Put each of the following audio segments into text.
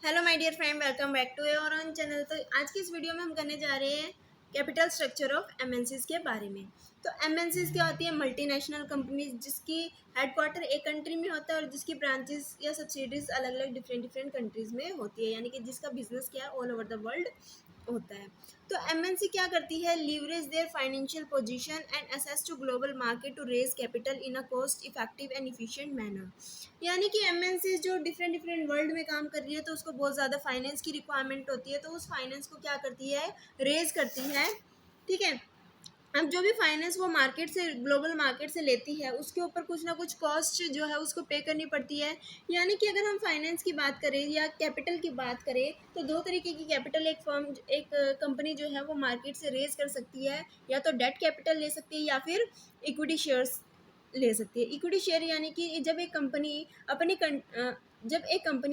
Hello my dear friend, welcome back to your own channel. तो आज की इस वीडियो में हम करने जा रहे हैं कैपिटल स्ट्रक्चर ऑफ एमएनसीज के बारे में। तो एमएनसीज क्या होती है? मल्टीनेशनल कंपनीज जिसकी हेडक्वार्टर एक कंट्री में होता है और जिसकी ब्रांचेस या सब्सिडीज अलग अलग डिफरेंट कंट्रीज में होती है, यानी कि जिसका बिजनेस क्या है ऑल ओवर द वर्ल्ड होता है। तो एमएनसी क्या करती है? Leverage their financial position and access to global market to raise capital in a cost effective and efficient manner. यानी कि एमएनसी जो डिफरेंट वर्ल्ड में काम कर रही है, तो उसको बहुत ज़्यादा फाइनेंस की रिक्वायरमेंट होती है, तो उस फाइनेंस को क्या करती है? रेज करती है। ठीक है। अब जो भी फाइनेंस वो मार्केट से, ग्लोबल मार्केट से लेती है, उसके ऊपर कुछ ना कुछ कॉस्ट जो है उसको पे करनी पड़ती है। यानी कि अगर हम फाइनेंस की बात करें या कैपिटल की बात करें, तो दो तरीके की कैपिटल एक कंपनी जो है वो मार्केट से रेज कर सकती है। या तो डेट कैपिटल ले सकती है या फिर इक्विटी शेयर्स ले सकती है। इक्विटी शेयर यानी कि जब एक कंपनी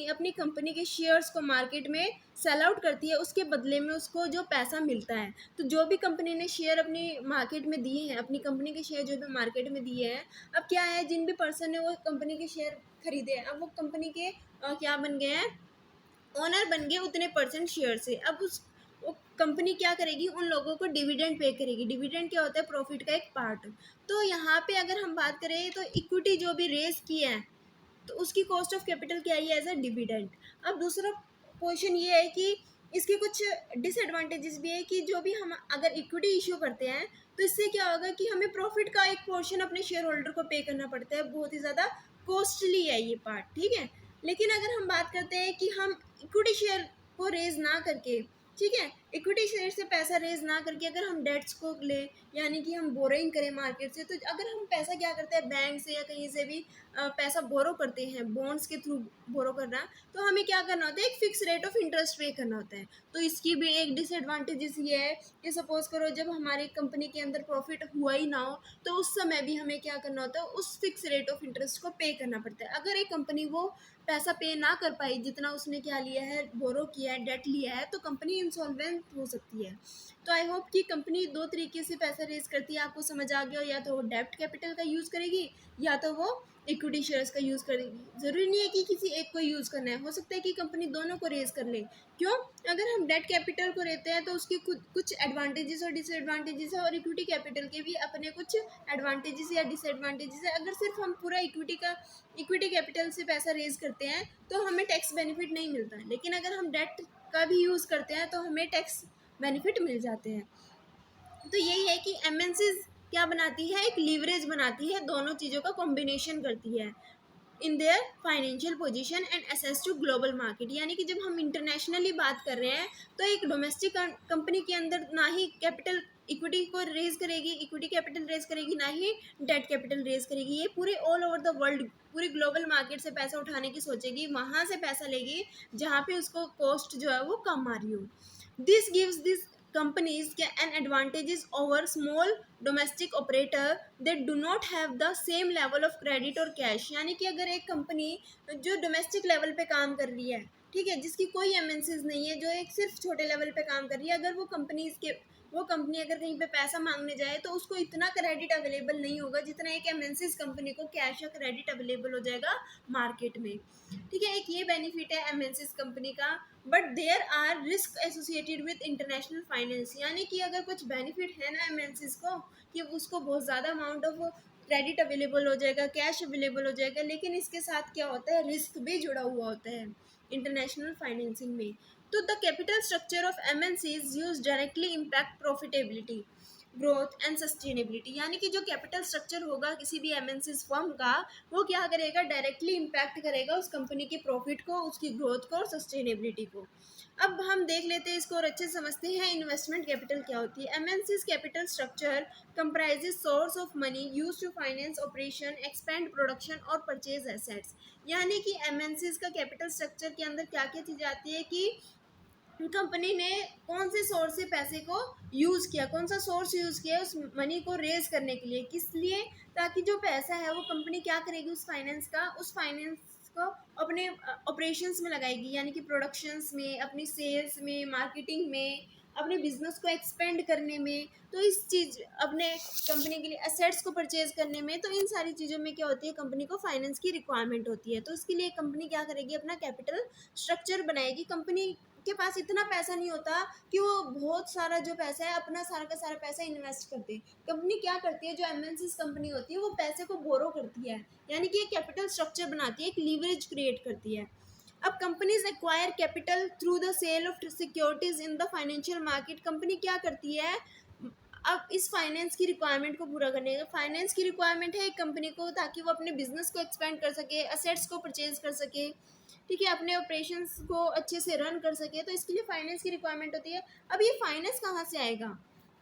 अपनी कंपनी के शेयर्स को मार्केट में सेल आउट करती है, उसके बदले में उसको जो पैसा मिलता है, तो जो भी कंपनी ने शेयर अपनी मार्केट में दिए हैं, अपनी कंपनी के शेयर जो भी मार्केट में दिए हैं, अब क्या है, जिन भी पर्सन ने वो कंपनी के शेयर खरीदे हैं, अब वो कंपनी के क्या बन गए हैं? ओनर बन गए उतने परसेंट शेयर से। अब उस वो कंपनी क्या करेगी? उन लोगों को डिविडेंड पे करेगी। डिविडेंड क्या होता है? प्रॉफिट का एक पार्ट। तो यहाँ पे अगर हम बात करें, तो इक्विटी जो भी रेज की है, तो उसकी कॉस्ट ऑफ कैपिटल क्या है? As a dividend. अब दूसरा क्वेश्चन ये है कि इसके कुछ डिसएडवांटेजेस भी है कि जो भी हम अगर इक्विटी इश्यू करते हैं, तो इससे क्या होगा कि हमें प्रॉफिट का एक पोर्शन अपने शेयर होल्डर को पे करना पड़ता है। बहुत ही ज़्यादा कॉस्टली है ये पार्ट। ठीक है। लेकिन अगर हम बात करते हैं कि हम इक्विटी शेयर को रेज ना करके, ठीक है, इक्विटी शेयर से पैसा रेज ना करके अगर हम डेट्स को ले, यानी कि हम बोरोइंग करें मार्केट से, तो अगर हम पैसा क्या करते हैं, बैंक से या कहीं से भी पैसा बोरो करते हैं, बॉन्ड्स के थ्रू बोरो करना, तो हमें क्या करना होता है? एक फिक्स रेट ऑफ इंटरेस्ट पे करना होता है। तो इसकी भी एक डिसएडवांटेजेस ये है कि सपोज करो जब हमारी कंपनी के अंदर प्रॉफिट हुआ ही ना हो, तो उस समय भी हमें क्या करना होता है? उस फिक्स रेट ऑफ इंटरेस्ट को पे करना पड़ता है। अगर एक कंपनी वो पैसा पे ना कर पाई जितना उसने क्या लिया है, बोरो किया है, डेट लिया है, तो कंपनी इंसॉल्वेंट हो सकती है। तो आई होप कि कंपनी दो तरीके से पैसा रेज करती है, आपको समझ आ गया हो। या तो वो डेब्ट कैपिटल का यूज़ करेगी या तो वो इक्विटी शेयर्स का यूज़ करेगी। ज़रूरी नहीं है कि किसी एक को यूज़ करना है, हो सकता है कि कंपनी दोनों को रेज कर ले। क्यों? अगर हम डेट कैपिटल को लेते हैं तो उसके कुछ एडवांटेजेस और डिसएडवांटेजेस है, और इक्विटी कैपिटल के भी अपने कुछ एडवांटेजेस या डिसएडवांटेजेस है। अगर सिर्फ हम पूरा इक्विटी कैपिटल से पैसा रेज करते हैं, तो हमें टैक्स बेनिफिट नहीं मिलता है, लेकिन अगर हम डेट का भी यूज़ करते हैं तो हमें टैक्स बेनिफिट मिल जाते हैं। तो यही है कि एमएनसीज क्या बनाती है? एक लीवरेज बनाती है, दोनों चीज़ों का कॉम्बिनेशन करती है in their financial position and access to global market. यानी कि जब हम इंटरनेशनली बात कर रहे हैं, तो एक डोमेस्टिक कंपनी के अंदर ना ही कैपिटल इक्विटी को रेज करेगी, इक्विटी कैपिटल रेज करेगी, ना ही डेट कैपिटल रेज करेगी। ये पूरे ऑल ओवर द वर्ल्ड, पूरी ग्लोबल मार्केट से पैसा उठाने की सोचेगी, वहाँ से पैसा लेगी जहाँ पे उसको कॉस्ट जो है वो कम आ रही हो। This gives this companies an advantages over small domestic operator that do not have the same level of credit or cash। यानी कि अगर एक कंपनी जो डोमेस्टिक लेवल पे काम कर रही है, ठीक है, जिसकी कोई एमएनसीज नहीं है, जो एक सिर्फ छोटे लेवल पे काम कर रही है, अगर वो कंपनी अगर कहीं पे पैसा मांगने जाए, तो उसको इतना क्रेडिट अवेलेबल नहीं होगा जितना एक एमएनसीज कंपनी को कैश या क्रेडिट अवेलेबल हो जाएगा मार्केट में। ठीक है, एक ये बेनिफिट है एमएनसीज कंपनी का। But there are risk associated with international finance. यानी कि अगर कुछ बेनिफिट है ना एमएनसीज को, कि उसको बहुत ज़्यादा अमाउंट ऑफ क्रेडिट अवेलेबल हो जाएगा, कैश अवेलेबल हो जाएगा, लेकिन इसके साथ क्या होता है? रिस्क भी जुड़ा हुआ होता है इंटरनेशनल फाइनेंसिंग में। तो the capital structure of MNCs use directly impact profitability, growth and sustainability. यानी कि जो कैपिटल स्ट्रक्चर होगा किसी भी एमएनसीज फर्म का, वो क्या करेगा? डायरेक्टली इम्पैक्ट करेगा उस कंपनी के प्रॉफिट को, उसकी ग्रोथ को और सस्टेनेबिलिटी को। अब हम देख लेते हैं इसको और अच्छे से समझते हैं इन्वेस्टमेंट कैपिटल क्या होती है। MNCs capital structure comprises source of money use to finance operation, expand production और परचेज एसेट्स। यानी कि एमएनसीज का कैपिटल स्ट्रक्चर के अंदर क्या क्या चीज़ें आती है कि कंपनी ने कौन से सोर्स से पैसे को यूज़ किया, कौन सा सोर्स यूज़ किया उस मनी को रेज करने के लिए, किस लिए? ताकि जो पैसा है वो कंपनी क्या करेगी? उस फाइनेंस को अपने ऑपरेशंस में लगाएगी, यानी कि प्रोडक्शंस में, अपनी सेल्स में, मार्केटिंग में, अपने बिजनेस को एक्सपेंड करने में, तो इस चीज़ अपने कंपनी के लिए एसेट्स को परचेज करने में, तो इन सारी चीज़ों में क्या होती है, कंपनी को फाइनेंस की रिक्वायरमेंट होती है। तो उसके लिए कंपनी क्या करेगी, अपना कैपिटल स्ट्रक्चर बनाएगी। कंपनी के पास इतना पैसा नहीं होता कि वो बहुत सारा जो पैसा है अपना सारा का सारा पैसा इन्वेस्ट कर दे। कंपनी क्या करती है, जो एमएनसीज कंपनी होती है वो पैसे को बोरो करती है, यानी कि एक कैपिटल स्ट्रक्चर बनाती है, एक लीवरेज क्रिएट करती है। अब companies acquire capital through the sale of securities in the financial market. Company क्या करती है, अब इस फाइनेंस की रिक्वायरमेंट को पूरा करने का, फाइनेंस की रिक्वायरमेंट है एक कंपनी को, ताकि वो अपने बिजनेस को एक्सपेंड कर सके, असेट्स को परचेज कर सके, ठीक है, अपने ऑपरेशंस को अच्छे से रन कर सके। तो इसके लिए फाइनेंस की रिक्वायरमेंट होती है। अब ये फाइनेंस कहाँ से आएगा,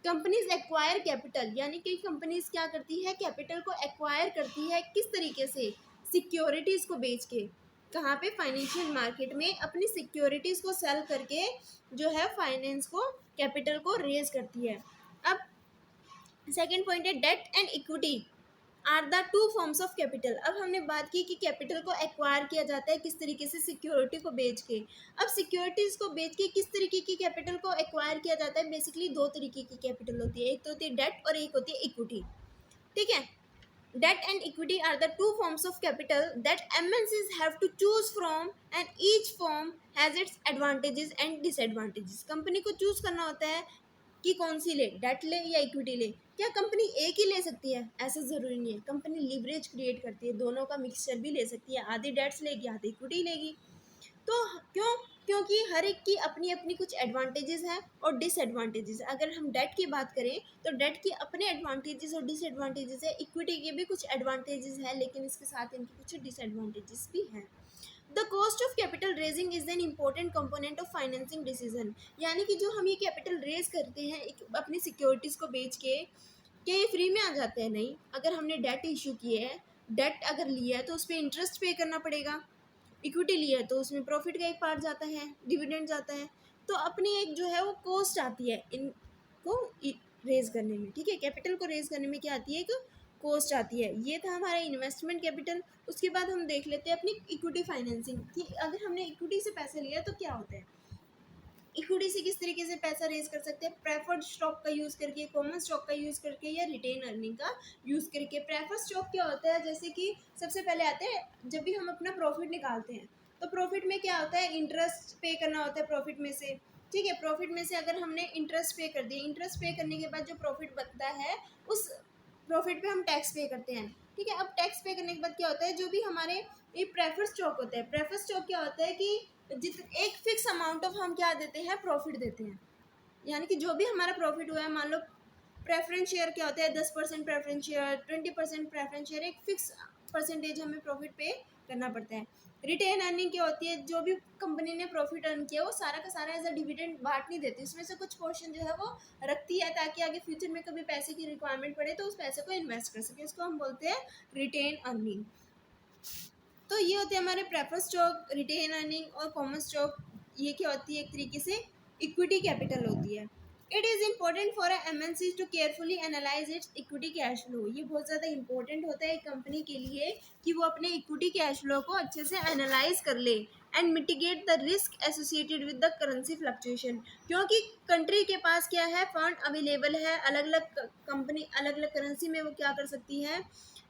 कंपनीज एक्वायर कैपिटल, यानी कि कंपनीज क्या करती है, कैपिटल को एक्वायर करती है, किस तरीके से, सिक्योरिटीज़ को बेच के। कहाँ पे, फाइनेंशियल मार्केट में अपनी सिक्योरिटीज़ को सेल करके जो है फाइनेंस को, कैपिटल को रेज करती है। अब सेकेंड पॉइंट है debt and equity are the two forms of capital. अब हमने बात की कि कैपिटल को एक्वायर किया जाता है किस तरीके से, सिक्योरिटी को बेच के। अब सिक्योरिटीज को बेच के किस तरीके की कैपिटल को एक्वायर किया जाता है, बेसिकली दो तरीके की कैपिटल होती है, एक तो होती है डेट और एक होती है इक्विटी, ठीक है। Debt and equity are the two forms of capital that MNCs have to choose from, and each form has its advantages and disadvantages. Company को चूज करना होता है कि कौन सी ले, डेट ले या इक्विटी ले। क्या कंपनी एक ही ले सकती है, ऐसा ज़रूरी नहीं है। कंपनी लिवरेज क्रिएट करती है, दोनों का मिक्सचर भी ले सकती है, आधी डेट्स लेगी आधी इक्विटी लेगी। तो क्यों, क्योंकि हर एक की अपनी अपनी कुछ एडवांटेजेस हैं और डिसएडवांटेजेस। अगर हम डेट की बात करें तो डेट के अपने एडवांटेजेस और डिसएडवांटेजेस है, इक्विटी के भी कुछ एडवांटेजेस हैं, लेकिन इसके साथ इनके कुछ डिसएडवांटेजेस भी हैं। The cost of capital raising is an important component of financing decision, यानी कि जो हम ये कैपिटल रेज करते हैं अपनी सिक्योरिटीज़ को बेच के, क्या ये फ्री में आ जाते हैं, नहीं। अगर हमने डेट इशू किए है, डेट अगर लिया है तो उस पर इंटरेस्ट पे करना पड़ेगा, इक्विटी लिया है तो उसमें प्रॉफिट का एक पार्ट जाता है, डिविडेंड जाता है। तो अपनी एक जो है वो कॉस्ट आती है इनको रेज करने में, ठीक है। कैपिटल को रेज करने में क्या आती है, एक कॉस्ट आती है। ये था हमारा इन्वेस्टमेंट कैपिटल। उसके बाद हम देख लेते हैं अपनी इक्विटी फाइनेंसिंग, कि अगर हमने इक्विटी से पैसा लिया तो क्या होता है। इक्विटी से किस तरीके से पैसा रेज कर सकते हैं, प्रेफर्ड स्टॉक का यूज़ करके, कॉमन स्टॉक का यूज़ करके, या रिटेन अर्निंग का यूज़ करके। प्रेफर्ड स्टॉक क्या होता है, जैसे कि सबसे पहले आते हैं जब भी हम अपना प्रॉफिट निकालते हैं, तो प्रॉफिट में क्या होता है, इंटरेस्ट पे करना होता है प्रॉफिट में से, ठीक है। प्रॉफिट में से अगर हमने इंटरेस्ट पे कर दिया, इंटरेस्ट पे करने के बाद जो प्रॉफिट बनता है उस प्रॉफिट पे हम टैक्स पे करते हैं, ठीक है। अब टैक्स पे करने के बाद क्या होता है, जो भी हमारे ये प्रेफर स्टॉक होता है, प्रेफर स्टॉक क्या होता है कि एक फिक्स अमाउंट ऑफ हम क्या देते हैं, प्रॉफिट देते हैं। यानी कि जो भी हमारा प्रॉफिट हुआ है, मान लो प्रेफरेंस शेयर क्या होता है, 10% प्रेफरेंस शेयर, 20% प्रेफरेंस शेयर, एक फिक्स परसेंटेज हमें प्रॉफिट पे करना पड़ता है। रिटेन अर्निंग क्या होती है, जो भी कंपनी ने प्रॉफिट अर्न किया वो सारा का सारा एज अ डिविडेंड बांट नहीं देती, उसमें से कुछ पोर्शन जो है वो रखती है, ताकि आगे फ्यूचर में कभी पैसे की रिक्वायरमेंट पड़े तो उस पैसे को इन्वेस्ट कर सके। उसको हम बोलते हैं रिटेन अर्निंग। तो ये होते हैं हमारे प्रेफर स्टॉक, रिटेन अर्निंग और कॉमन स्टॉक। ये क्या होती है, एक तरीके से इक्विटी कैपिटल होती है। It is important for M N C to carefully analyse its equity cash flow. ये बहुत ज़्यादा इंपॉर्टेंट होता है एक कंपनी के लिए कि वो अपने इक्विटी कैश फ्लो को अच्छे से एनालाइज कर ले, and mitigate the risk associated with the currency fluctuation. क्योंकि कंट्री के पास क्या है, फंड अवेलेबल है, अलग अलग कंपनी अलग अलग करेंसी में वो क्या कर सकती है,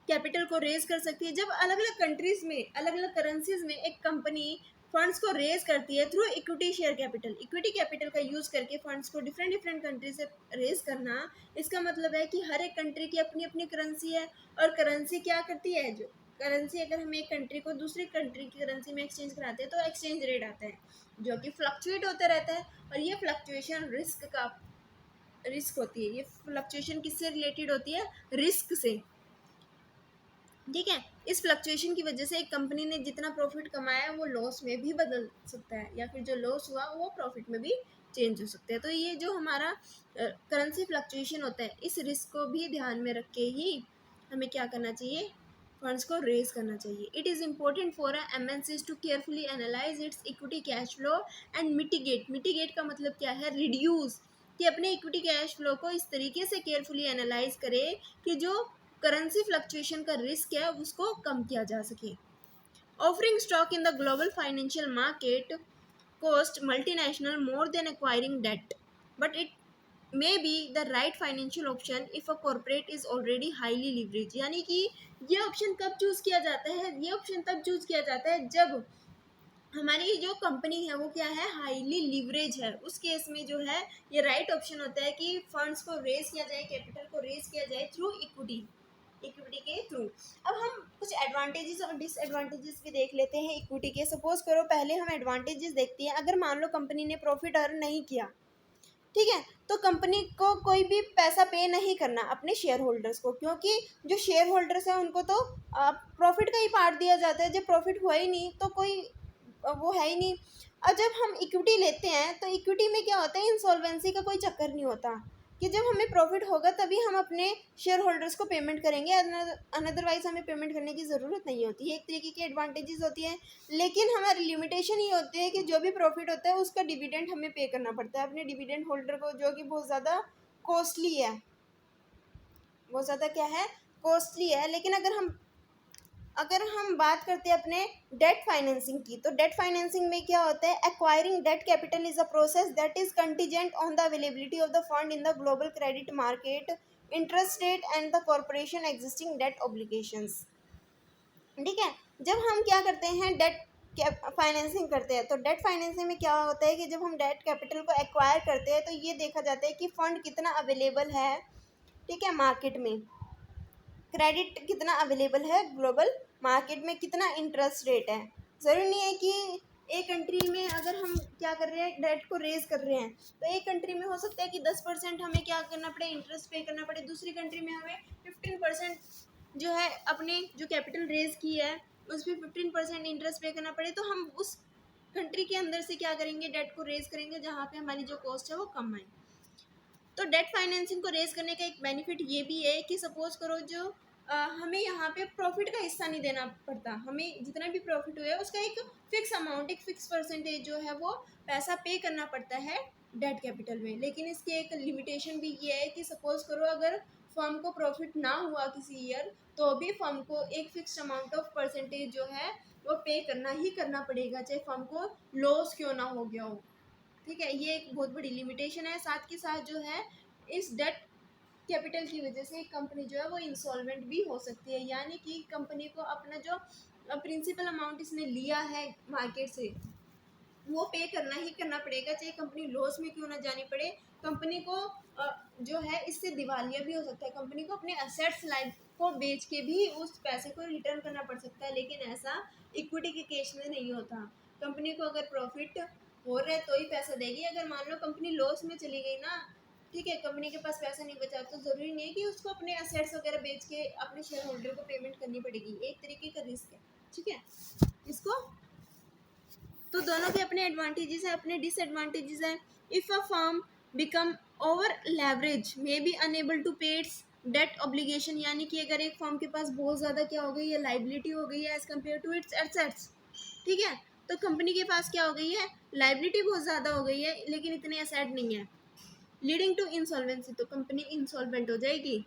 कैपिटल को रेज कर सकती है। जब अलग अलग कंट्रीज में अलग अलग करेंसीज में एक कंपनी फंड्स को रेज करती है through equity share capital, equity capital का यूज करके फंड्स को डिफरेंट डिफरेंट कंट्री से रेज करना, इसका मतलब है कि हर एक कंट्री की अपनी अपनी करेंसी है, और करेंसी क्या करती है, जो करेंसी अगर हम एक कंट्री को दूसरी कंट्री की करेंसी में एक्सचेंज कराते हैं तो एक्सचेंज रेट आता है जो कि फ्लक्चुएट होता रहता है। और ये फ्लक्चुएशन रिस्क होती है। ये फ्लक्चुएशन किससे रिलेटेड होती है, रिस्क से, ठीक है। इस फ्लक्चुएशन की वजह से एक कंपनी ने जितना प्रॉफिट कमाया है वो लॉस में भी बदल सकता है, या फिर जो लॉस हुआ वो प्रॉफिट में भी चेंज हो सकता है। तो ये जो हमारा करेंसी फ्लक्चुएशन होता है, इस रिस्क को भी ध्यान में रख के ही हमें क्या करना चाहिए, फंड्स को रेज करना चाहिए। It is important for M N Cs to carefully analyse its equity cash flow and mitigate का मतलब क्या है, रिड्यूस, कि अपने इक्विटी कैश फ्लो को इस तरीके से केयरफुली एनालाइज करे कि जो करेंसी फ्लक्चुएशन का रिस्क है उसको कम किया जा सके। Offering stock in the global financial market cost multinational more than acquiring debt. but it may be the right financial option if a corporate is already highly leveraged। यानी कि ये option कब चूज किया जाता है, ये ऑप्शन तब choose किया जाता है जब हमारी जो कंपनी है वो क्या है, हाईली लिवरेज है। उस केस में जो है ये राइट ऑप्शन होता है कि फंड्स को रेज किया जाए, कैपिटल को रेज किया जाए थ्रू इक्विटी, इक्विटी के थ्रू। अब हम कुछ एडवांटेजेस और डिसएडवांटेजेस भी देख लेते हैं इक्विटी के। सपोज करो पहले हम एडवांटेजेस देखते हैं। अगर मान लो कंपनी ने प्रॉफिट अर्न नहीं किया, ठीक है, तो कंपनी को कोई भी पैसा पे नहीं करना अपने शेयर होल्डर्स को, क्योंकि जो शेयर होल्डर्स हैं उनको तो प्रॉफिट का ही पार्ट दिया जाता है। जब प्रॉफिट हुआ ही नहीं तो कोई वो है ही नहीं। और जब हम इक्विटी लेते हैं तो इक्विटी में क्या होता है, इंसॉल्वेंसी का कोई चक्कर नहीं होता कि जब हमें प्रॉफिट होगा तभी हम अपने शेयर होल्डर्स को पेमेंट करेंगे, अनदरवाइज हमें पेमेंट करने की ज़रूरत नहीं होती है। एक तरीके की एडवांटेजेस होती है, लेकिन हमारी लिमिटेशन ये होती है कि जो भी प्रॉफिट होता है उसका डिविडेंड हमें पे करना पड़ता है अपने डिविडेंड होल्डर को, जो कि बहुत ज़्यादा कॉस्टली है, बहुत ज़्यादा क्या है, कॉस्टली है। लेकिन अगर हम बात करते हैं अपने डेट फाइनेंसिंग की, तो डेट फाइनेंसिंग में क्या होता है, acquiring debt capital is a process that is contingent on the availability of the fund in the global credit market, interest rate and the corporation existing debt obligations. ठीक है, जब हम क्या करते हैं, डेट फाइनेंसिंग करते हैं, तो डेट फाइनेंसिंग में क्या होता है कि जब हम डेट कैपिटल को एक्वायर करते हैं तो ये देखा जाता है कि फंड कितना अवेलेबल है, ठीक है, मार्केट में, क्रेडिट कितना अवेलेबल है ग्लोबल मार्केट में, कितना इंटरेस्ट रेट है। ज़रूरी नहीं है कि एक कंट्री में अगर हम क्या कर रहे हैं, डेट को रेज कर रहे हैं, तो एक कंट्री में हो सकता है कि 10% हमें क्या करना पड़े, इंटरेस्ट पे करना पड़े, दूसरी कंट्री में हमें 15% जो है अपने जो कैपिटल रेज की है उस पर 15% इंटरेस्ट पे करना पड़े। तो हम उस कंट्री के अंदर से क्या करेंगे, डेट को रेज करेंगे जहाँ पे हमारी जो कॉस्ट है वो कम आए। तो डेट फाइनेंसिंग को रेज करने का एक बेनिफिट ये भी है कि सपोज करो जो हमें यहाँ पे प्रॉफिट का हिस्सा नहीं देना पड़ता, हमें जितना भी प्रॉफिट हुआ है उसका एक फिक्स अमाउंट, एक फिक्स परसेंटेज जो है वो पैसा पे करना पड़ता है डेट कैपिटल में। लेकिन इसके एक लिमिटेशन भी ये है कि सपोज करो अगर फर्म को प्रॉफिट ना हुआ किसी ईयर, तो भी फर्म को एक फिक्स अमाउंट ऑफ परसेंटेज जो है वो पे करना ही करना पड़ेगा, चाहे फर्म को लॉस क्यों ना हो गया हो। ठीक है, ये एक बहुत बड़ी लिमिटेशन है। साथ के साथ जो है इस डेट कैपिटल की वजह से एक कंपनी जो है वो इंसॉल्वेंट भी हो सकती है, यानी कि कंपनी को अपना जो प्रिंसिपल अमाउंट इसने लिया है मार्केट से वो पे करना ही करना पड़ेगा, चाहे कंपनी लॉस में क्यों ना जानी पड़े। कंपनी को जो है इससे दिवालिया भी हो सकता है, कंपनी को अपने असेट्स लाइफ को बेच के भी उस पैसे को रिटर्न करना पड़ सकता है। लेकिन ऐसा इक्विटी के केस में नहीं होता। कंपनी को अगर प्रॉफिट हो रहा है तो ही पैसा देगी। अगर मान लो कंपनी लॉस में चली गई ना, ठीक है, कंपनी के पास पैसा नहीं बचा, तो ज़रूरी नहीं है कि उसको अपने असेट्स वगैरह बेच के अपने शेयर होल्डर को पेमेंट करनी पड़ेगी। एक तरीके का रिस्क है, ठीक है। इसको तो दोनों के अपने एडवांटेजेस हैं, अपने डिसएडवांटेजेस हैं। If a firm become over leverage may be unable to pay its debt obligation, यानी कि अगर एक फर्म के पास बहुत ज़्यादा क्या हो गई है, लाइबिलिटी हो गई है as compare to its assets, ठीक है, तो कंपनी के पास क्या हो गई है, लाइबिलिटी बहुत ज़्यादा हो गई है लेकिन इतने एसेट नहीं है, लीडिंग टू इंसॉल्वेंसी, तो कंपनी इंसॉल्वेंट हो जाएगी।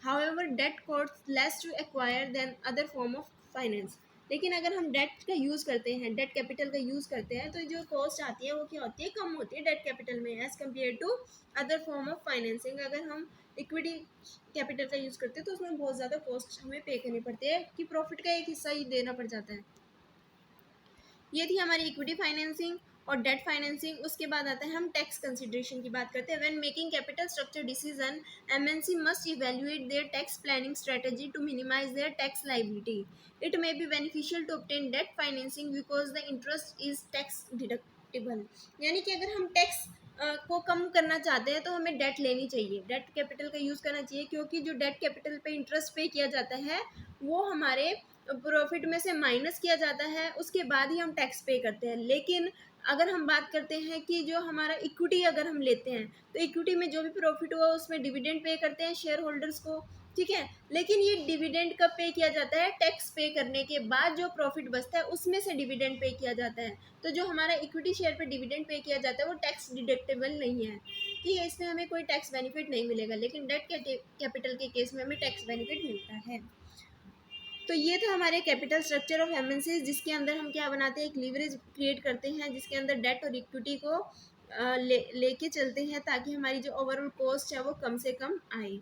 However debt cost less to acquire than other form of finance, लेकिन अगर हम डेट का यूज़ करते हैं, डेट कैपिटल का यूज़ करते हैं, तो जो कॉस्ट आती है वो क्या होती है, कम होती है डेट कैपिटल में as compare to other form of financing. अगर हम इक्विटी कैपिटल का यूज़ करते हैं तो उसमें बहुत ज़्यादा कॉस्ट हमें पे करनी पड़ती है कि प्रॉफिट का एक हिस्सा ही देना पड़ जाता है। ये थी हमारी इक्विटी फाइनेंसिंग और डेट फाइनेंसिंग। उसके बाद आता है हम टैक्स कंसिडरेशन की बात करते हैं। When making capital structure decision, MNC must evaluate their tax planning strategy to minimise their tax liability. It may be beneficial to obtain debt financing because the interest is tax deductible, यानी कि अगर हम tax को कम करना चाहते हैं तो हमें डेट लेनी चाहिए, डेट कैपिटल का यूज़ करना चाहिए, क्योंकि जो डेट कैपिटल पे इंटरेस्ट पे किया जाता है वो हमारे प्रॉफिट में से माइनस किया जाता है, उसके बाद ही हम टैक्स पे करते हैं। लेकिन अगर हम बात करते हैं कि जो हमारा इक्विटी अगर हम लेते हैं तो इक्विटी में जो भी प्रॉफिट हुआ उसमें डिविडेंड पे करते हैं शेयर होल्डर्स को, ठीक है। लेकिन ये डिविडेंड कब पे किया जाता है, टैक्स पे करने के बाद जो प्रॉफिट बचता है उसमें से डिविडेंड पे किया जाता है। तो जो हमारा इक्विटी शेयर पे डिविडेंड पे किया जाता है वो टैक्स डिडक्टेबल नहीं है, ठीक है, इसमें हमें कोई टैक्स बेनिफिट नहीं मिलेगा। लेकिन डेट कैपिटल के केस में हमें टैक्स बेनिफिट मिलता है। तो ये था हमारे कैपिटल स्ट्रक्चर ऑफ एमएनसी, जिसके अंदर हम क्या बनाते हैं, एक लीवरेज क्रिएट करते हैं जिसके अंदर डेट और इक्विटी को लेके चलते हैं ताकि हमारी जो ओवरऑल कॉस्ट है वो कम से कम आए।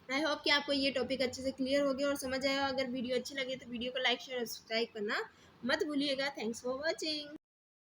आई होप कि आपको ये टॉपिक अच्छे से क्लियर हो गया और समझ आया। अगर वीडियो अच्छी लगे तो वीडियो को लाइक शेयर और सब्सक्राइब करना मत भूलिएगा। Thanks for watching.